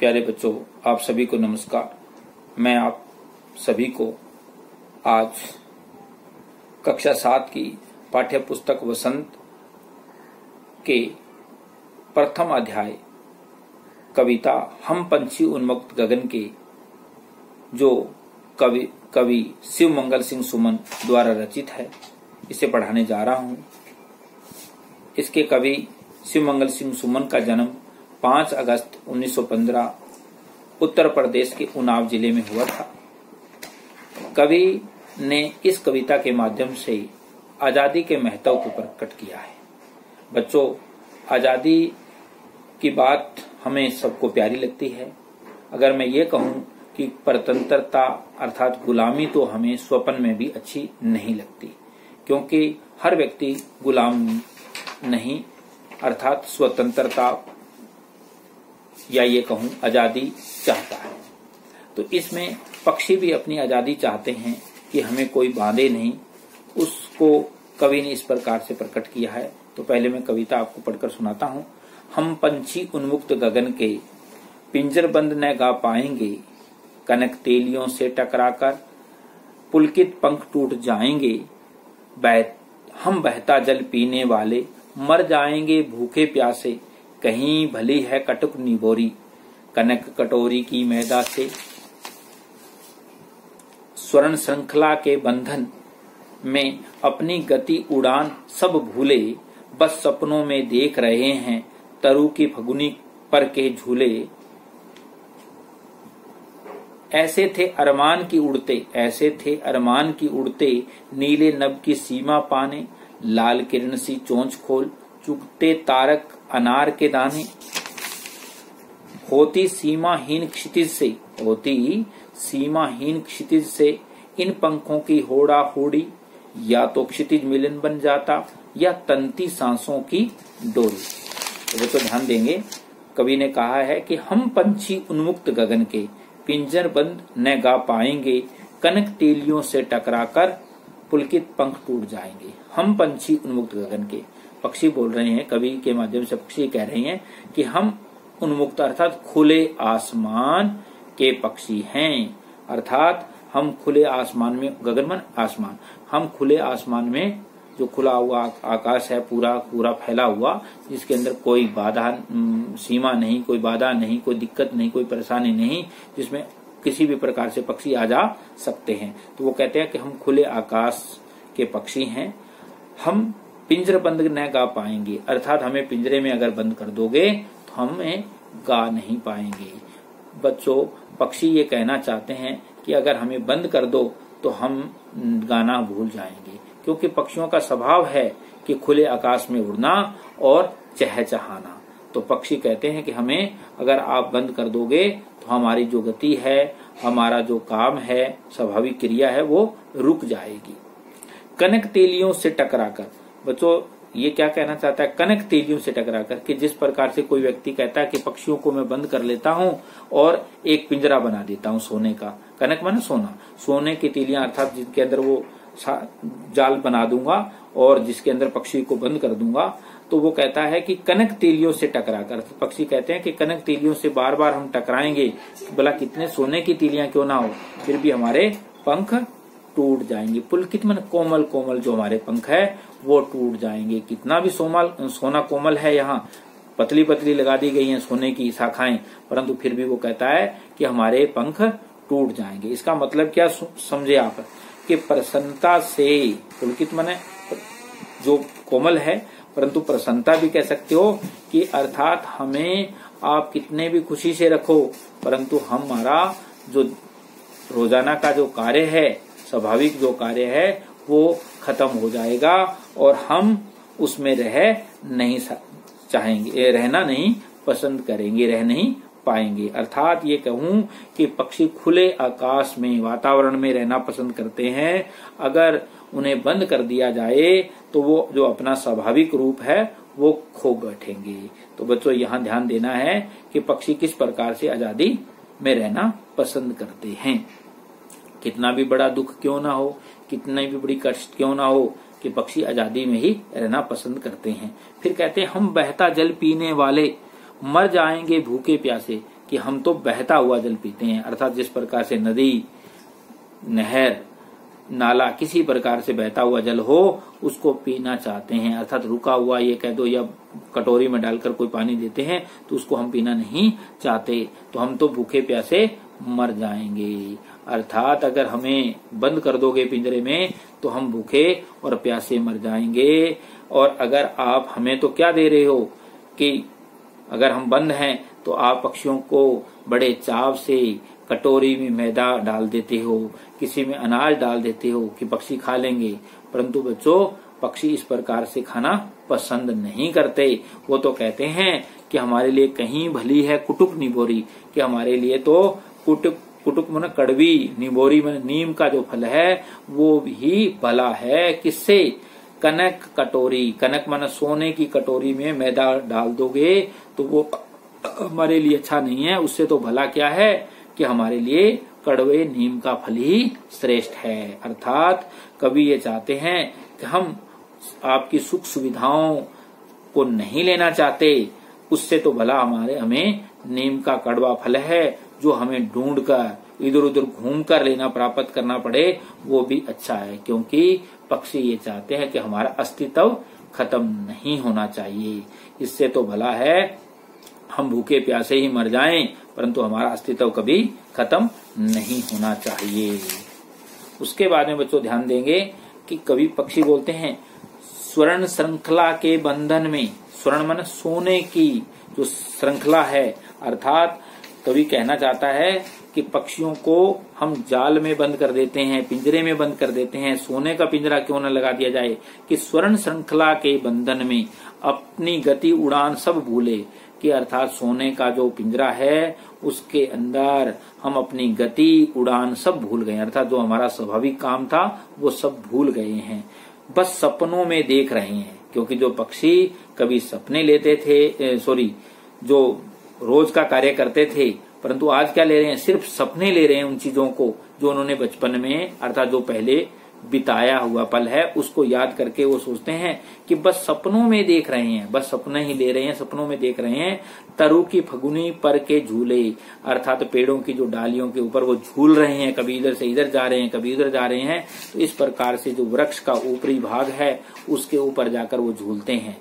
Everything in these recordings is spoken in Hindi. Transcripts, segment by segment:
प्यारे बच्चों, आप सभी को नमस्कार। मैं आप सभी को आज कक्षा 7 की पाठ्य पुस्तक वसंत के प्रथम अध्याय कविता हम पंछी उन्मुक्त गगन के जो कवि शिव मंगल सिंह सुमन द्वारा रचित है, इसे पढ़ाने जा रहा हूं। इसके कवि शिव मंगल सिंह सुमन का जन्म 5 अगस्त 1915 उत्तर प्रदेश के उन्नाव जिले में हुआ था। कवि ने इस कविता के माध्यम से आजादी के महत्व को प्रकट किया है। बच्चों, आजादी की बात हमें सबको प्यारी लगती है। अगर मैं ये कहूं कि परतंत्रता अर्थात गुलामी तो हमें स्वप्न में भी अच्छी नहीं लगती, क्योंकि हर व्यक्ति गुलाम नहीं अर्थात स्वतंत्रता या ये कहूं आजादी चाहता है। तो इसमें पक्षी भी अपनी आजादी चाहते हैं कि हमें कोई बांधे नहीं। उसको कवि ने इस प्रकार से प्रकट किया है। तो पहले मैं कविता आपको पढ़कर सुनाता हूं। हम पंछी उन्मुक्त गगन के पिंजर बंद न गा पाएंगे, कनक तेलियों से टकराकर पुलकित पंख टूट जाएंगे। हम बहता जल पीने वाले मर जाएंगे भूखे प्यासे, कहीं भली है कटुक निबोरी कनक कटोरी की मैदा से। स्वर्ण श्रृंखला के बंधन में अपनी गति उड़ान सब भूले, बस सपनों में देख रहे हैं तरु की फगुनी पर के झूले। ऐसे थे अरमान की उड़ते नीले नभ की सीमा पाने, लाल किरण सी चोंच खोल चुगते तारक अनार के दाने। होती सीमाहीन क्षितिज से इन पंखों की होड़ा होड़ी, या तो क्षितिज मिलन बन जाता या तंती सांसों की डोरी। तो बच्चों ध्यान देंगे, कवि ने कहा है कि हम पंछी उन्मुक्त गगन के पिंजर बंद न गा पाएंगे, कनक तेलियों से टकराकर पुलकित पंख टूट जाएंगे। हम पंछी उन्मुक्त गगन के, पक्षी बोल रहे हैं, कवि के माध्यम से पक्षी कह रहे हैं कि हम उन्मुक्त अर्थात खुले आसमान के पक्षी हैं। अर्थात हम खुले आसमान में, गगन मन आसमान, हम खुले आसमान में जो खुला हुआ आकाश है पूरा फैला हुआ, जिसके अंदर कोई बाधा सीमा नहीं, कोई बाधा नहीं, कोई दिक्कत नहीं, कोई परेशानी नहीं, जिसमें किसी भी प्रकार से पक्षी आ जा सकते हैं। तो वो कहते हैं कि हम खुले आकाश के पक्षी हैं। हम पिंजर बंद न गा पाएंगे, अर्थात हमें पिंजरे में अगर बंद कर दोगे तो हमें गा नहीं पाएंगे। बच्चों, पक्षी ये कहना चाहते हैं कि अगर हमें बंद कर दो तो हम गाना भूल जाएंगे, क्योंकि पक्षियों का स्वभाव है कि खुले आकाश में उड़ना और चहचहाना। तो पक्षी कहते हैं कि हमें अगर आप बंद कर दोगे तो हमारी जो गति है, हमारा जो काम है, स्वाभाविक क्रिया है, वो रुक जाएगी। कनक तेलियों से टकराकर, बच्चों ये क्या कहना चाहता है? कनक तेलियों से टकराकर, कि जिस प्रकार से कोई व्यक्ति कहता है कि पक्षियों को मैं बंद कर लेता हूँ और एक पिंजरा बना देता हूँ सोने का। कनक माने सोना, सोने की तेलियां अर्थात जिनके अंदर वो जाल बना दूंगा और जिसके अंदर पक्षी को बंद कर दूंगा। तो वो कहता है कि कनक तेलियों से टकराकर, पक्षी कहते हैं कि कनक तेलियों से बार बार हम टकराएंगे, भला कितने सोने की तेलियां क्यों ना हो, फिर भी हमारे पंख टूट जाएंगे। पुलकित मन कोमल कोमल जो हमारे पंख है वो टूट जाएंगे। कितना भी सोना कोमल है, यहाँ पतली पतली लगा दी गई हैं सोने की शाखाएं, परंतु फिर भी वो कहता है कि हमारे पंख टूट जाएंगे। इसका मतलब क्या समझे आप? कि प्रसन्नता से, पुलकित मन जो कोमल है, परंतु प्रसन्नता भी कह सकते हो कि अर्थात हमें आप कितने भी खुशी से रखो, परंतु हमारा जो रोजाना का जो कार्य है, स्वाभाविक जो कार्य है, वो खत्म हो जाएगा और हम उसमें रहना नहीं पसंद करेंगे, रह नहीं पाएंगे। अर्थात ये कहूं कि पक्षी खुले आकाश में, वातावरण में रहना पसंद करते हैं। अगर उन्हें बंद कर दिया जाए तो वो जो अपना स्वाभाविक रूप है वो खो बैठेंगे। तो बच्चों यहाँ ध्यान देना है कि पक्षी किस प्रकार से आजादी में रहना पसंद करते हैं। कितना भी बड़ा दुख क्यों ना हो, कितना भी बड़ी कष्ट क्यों ना हो, कि पक्षी आजादी में ही रहना पसंद करते हैं। फिर कहते हैं हम बहता जल पीने वाले मर जाएंगे भूखे प्यासे, कि हम तो बहता हुआ जल पीते हैं, अर्थात जिस प्रकार से नदी, नहर, नाला किसी प्रकार से बहता हुआ जल हो उसको पीना चाहते हैं, अर्थात रुका हुआ ये कह दो या कटोरी में डालकर कोई पानी देते हैं तो उसको हम पीना नहीं चाहते, तो हम तो भूखे प्यासे मर जाएंगे। अर्थात अगर हमें बंद कर दोगे पिंजरे में तो हम भूखे और प्यासे मर जाएंगे। और अगर आप हमें तो क्या दे रहे हो कि अगर हम बंद हैं तो आप पक्षियों को बड़े चाव से कटोरी में मैदा डाल देते हो, किसी में अनाज डाल देते हो कि पक्षी खा लेंगे, परंतु बच्चों पक्षी इस प्रकार से खाना पसंद नहीं करते। वो तो कहते हैं कि हमारे लिए कहीं भली है कुटुक निबोरी, कि हमारे लिए तो कुटुक मन कड़वी, निबोरी मन नीम का जो फल है वो भी भला है। किससे? कनक कटोरी, कनक मन सोने की कटोरी में मैदा डाल दोगे तो वो हमारे लिए अच्छा नहीं है, उससे तो भला क्या है कि हमारे लिए कड़वे नीम का फल ही श्रेष्ठ है। अर्थात कवि ये चाहते हैं कि हम आपकी सुख सुविधाओं को नहीं लेना चाहते, उससे तो भला हमें नीम का कड़वा फल है जो हमें ढूंढकर इधर उधर घूमकर लेना प्राप्त करना पड़े वो भी अच्छा है, क्योंकि पक्षी ये चाहते हैं कि हमारा अस्तित्व खत्म नहीं होना चाहिए। इससे तो भला है हम भूखे प्यासे ही मर जाएं, परंतु हमारा अस्तित्व कभी खत्म नहीं होना चाहिए। उसके बाद में बच्चों ध्यान देंगे कि कवि पक्षी बोलते हैं स्वर्ण श्रृंखला के बंधन में, स्वर्ण मन सोने की जो श्रृंखला है, अर्थात कवि कहना चाहता है कि पक्षियों को हम जाल में बंद कर देते हैं, पिंजरे में बंद कर देते हैं, सोने का पिंजरा क्यों न लगा दिया जाए कि स्वर्ण श्रृंखला के बंधन में अपनी गति उड़ान सब भूले, कि अर्थात सोने का जो पिंजरा है उसके अंदर हम अपनी गति उड़ान सब भूल गए, अर्थात जो हमारा स्वाभाविक काम था वो सब भूल गए हैं, बस सपनों में देख रहे हैं। क्योंकि जो पक्षी कभी सपने लेते थे, जो रोज का कार्य करते थे, परंतु आज क्या ले रहे हैं, सिर्फ सपने ले रहे हैं उन चीजों को जो उन्होंने बचपन में अर्थात जो पहले बिताया हुआ पल है उसको याद करके वो सोचते हैं कि बस सपनों में देख रहे हैं, बस सपने ही ले रहे हैं, सपनों में देख रहे हैं। तरु की फगुनी पर के झूले, अर्थात पेड़ों की जो डालियों के ऊपर वो झूल रहे हैं, कभी इधर से इधर जा रहे हैं, कभी उधर जा रहे हैं, तो इस प्रकार से जो वृक्ष का ऊपरी भाग है उसके ऊपर जाकर वो झूलते हैं।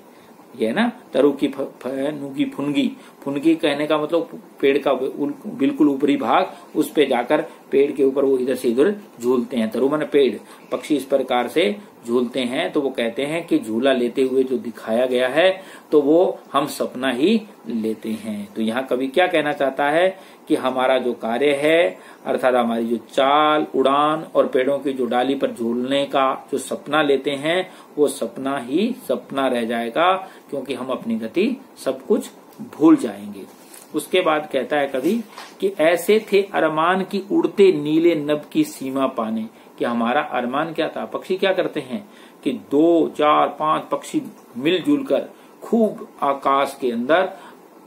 ये ना तरु की नुगी फुनगी, फुनगी कहने का मतलब पेड़ का बिल्कुल ऊपरी भाग, उस पे जाकर पेड़ के ऊपर वो इधर से इधर झूलते हैं। तरु माने पेड़, पक्षी इस प्रकार से झूलते हैं। तो वो कहते हैं कि झूला लेते हुए जो दिखाया गया है तो वो हम सपना ही लेते हैं। तो यहाँ कवि क्या कहना चाहता है कि हमारा जो कार्य है अर्थात हमारी जो चाल, उड़ान और पेड़ों की जो डाली पर झूलने का जो सपना लेते हैं वो सपना ही सपना रह जाएगा, क्योंकि हम अपनी गति सब कुछ भूल जाएंगे। उसके बाद कहता है कवि कि ऐसे थे अरमान की उड़ते नीले नभ की सीमा पाने, कि हमारा अरमान क्या था। पक्षी क्या करते हैं कि 2, 4, 5 पक्षी मिलजुल कर खूब आकाश के अंदर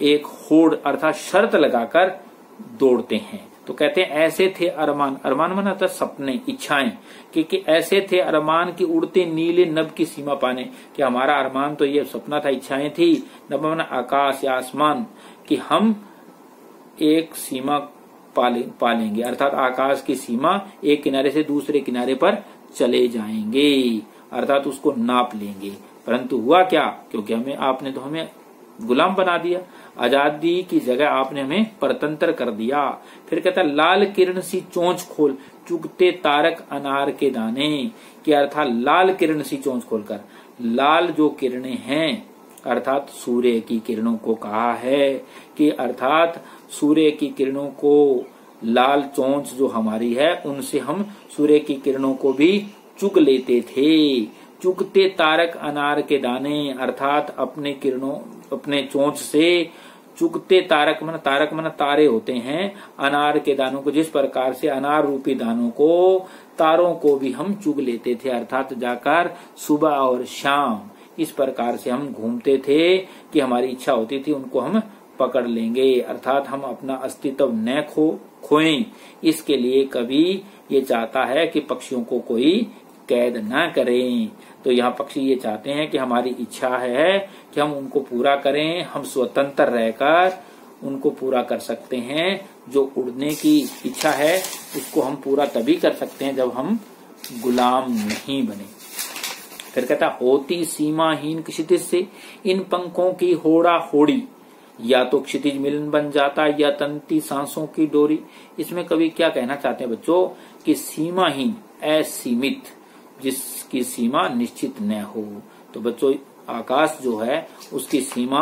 एक होड़ अर्थात शर्त लगाकर दौड़ते हैं। तो कहते हैं ऐसे थे अरमान, अरमान माना था सपने, इच्छाएं, कि ऐसे थे अरमान की उड़ते नीले नभ की सीमा पाने, कि हमारा अरमान तो ये सपना था, इच्छाएं थी, नभ माना आकाश या आसमान, कि हम एक सीमा पालेंगे, अर्थात आकाश की सीमा एक किनारे से दूसरे किनारे पर चले जाएंगे, अर्थात उसको नाप लेंगे। परंतु हुआ क्या, क्योंकि आपने तो हमें गुलाम बना दिया, आजादी की जगह आपने हमें परतंत्र कर दिया। फिर कहता लाल किरण सी चोंच खोल चुगते तारक अनार के दाने, कि अर्थात लाल किरण सी चोंच खोलकर, लाल जो किरणें हैं अर्थात सूर्य की किरणों को कहा है कि अर्थात सूर्य की किरणों को लाल चोंच जो हमारी है उनसे हम सूर्य की किरणों को भी चुग लेते थे। चुगते तारक अनार के दाने, अर्थात अपने किरणों अपने चोंच से चुगते तारक मन तारे होते हैं, अनार के दानों को, जिस प्रकार से अनार रूपी दानों को तारों को भी हम चुग लेते थे, अर्थात जाकर सुबह और शाम इस प्रकार से हम घूमते थे कि हमारी इच्छा होती थी उनको हम पकड़ लेंगे, अर्थात हम अपना अस्तित्व न खोएं। इसके लिए कवि ये चाहता है कि पक्षियों को कोई कैद न करें। तो यहाँ पक्षी ये चाहते हैं कि हमारी इच्छा है कि हम उनको पूरा करें, हम स्वतंत्र रहकर उनको पूरा कर सकते हैं। जो उड़ने की इच्छा है उसको हम पूरा तभी कर सकते हैं जब हम गुलाम नहीं बने। फिर कहता होती सीमाहीन क्षितिज से इन पंखों की होड़ा होड़ी, या तो क्षितिज मिलन बन जाता या तंती सांसों की डोरी। इसमें कवि क्या कहना चाहते हैं बच्चों कि सीमाहीन असीमित, जिसकी सीमा निश्चित न हो। तो बच्चों आकाश जो है उसकी सीमा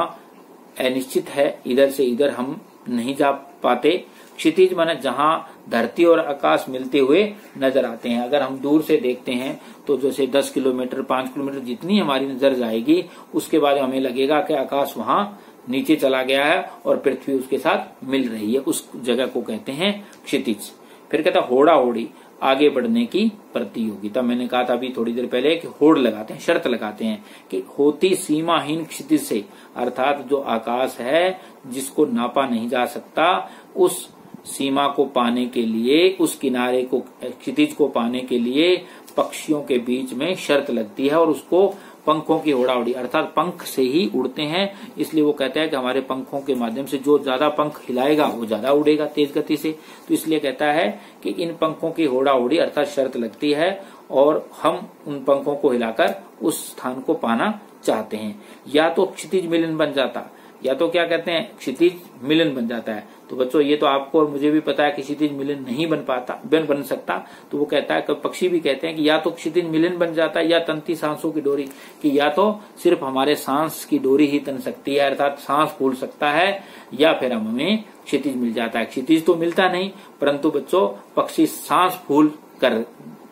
अनिश्चित है, इधर से इधर हम नहीं जा पाते। क्षितिज माने जहां धरती और आकाश मिलते हुए नजर आते हैं। अगर हम दूर से देखते हैं तो जैसे 10 किलोमीटर 5 किलोमीटर जितनी हमारी नजर जाएगी उसके बाद हमें लगेगा कि आकाश वहां नीचे चला गया है और पृथ्वी उसके साथ मिल रही है। उस जगह को कहते हैं क्षितिज। फिर कहता होड़ा होड़ी, आगे बढ़ने की प्रतियोगिता। मैंने कहा था अभी थोड़ी देर पहले कि होड़ लगाते हैं, शर्त लगाते हैं कि होती सीमाहीन क्षितिज से, अर्थात जो आकाश है जिसको नापा नहीं जा सकता, उस सीमा को पाने के लिए, उस किनारे को क्षितिज को पाने के लिए पक्षियों के बीच में शर्त लगती है और उसको पंखों की होड़ा होड़ी, अर्थात पंख से ही उड़ते हैं। इसलिए वो कहता है कि हमारे पंखों के माध्यम से जो ज्यादा पंख हिलाएगा वो ज्यादा उड़ेगा तेज गति से। तो इसलिए कहता है कि इन पंखों की होड़ा होड़ी अर्थात शर्त लगती है और हम उन पंखों को हिलाकर उस स्थान को पाना चाहते हैं। या तो क्षितिज मिलन बन जाता, या तो क्या कहते हैं क्षितिज मिलन बन जाता है। तो बच्चों ये तो आपको और मुझे भी पता है कि क्षितिज मिलन नहीं बन सकता। तो वो कहता है, पक्षी भी कहते हैं कि या तो क्षितिज मिलन बन जाता है या तंती सांसों की डोरी, कि या तो सिर्फ हमारे सांस की डोरी ही तन सकती है, अर्थात सांस फूल सकता है, या फिर हमें क्षितिज मिल जाता है। क्षितिज तो मिलता नहीं, परंतु बच्चों पक्षी सांस फूल कर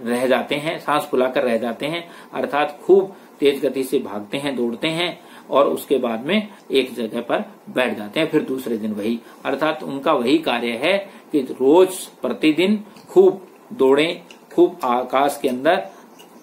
रह जाते हैं, सांस फुलाकर रह जाते हैं, अर्थात खूब तेज गति से भागते हैं, दौड़ते हैं और उसके बाद में एक जगह पर बैठ जाते हैं। फिर दूसरे दिन वही, अर्थात उनका वही कार्य है कि रोज प्रतिदिन खूब दौड़ें, खूब आकाश के अंदर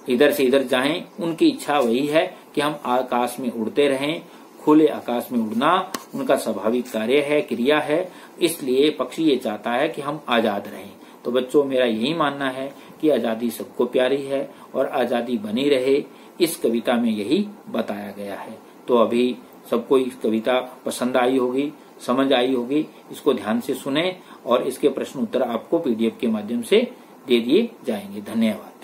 इधर से इधर जाएं। उनकी इच्छा वही है कि हम आकाश में उड़ते रहें। खुले आकाश में उड़ना उनका स्वाभाविक कार्य है, क्रिया है। इसलिए पक्षी ये चाहता है कि हम आजाद रहें। तो बच्चों मेरा यही मानना है कि आजादी सबको प्यारी है और आजादी बनी रहे, इस कविता में यही बताया गया है। तो अभी सबको इस कविता पसंद आई होगी, समझ आई होगी। इसको ध्यान से सुने और इसके प्रश्न उत्तर आपको पीडीएफ के माध्यम से दे दिए जाएंगे। धन्यवाद।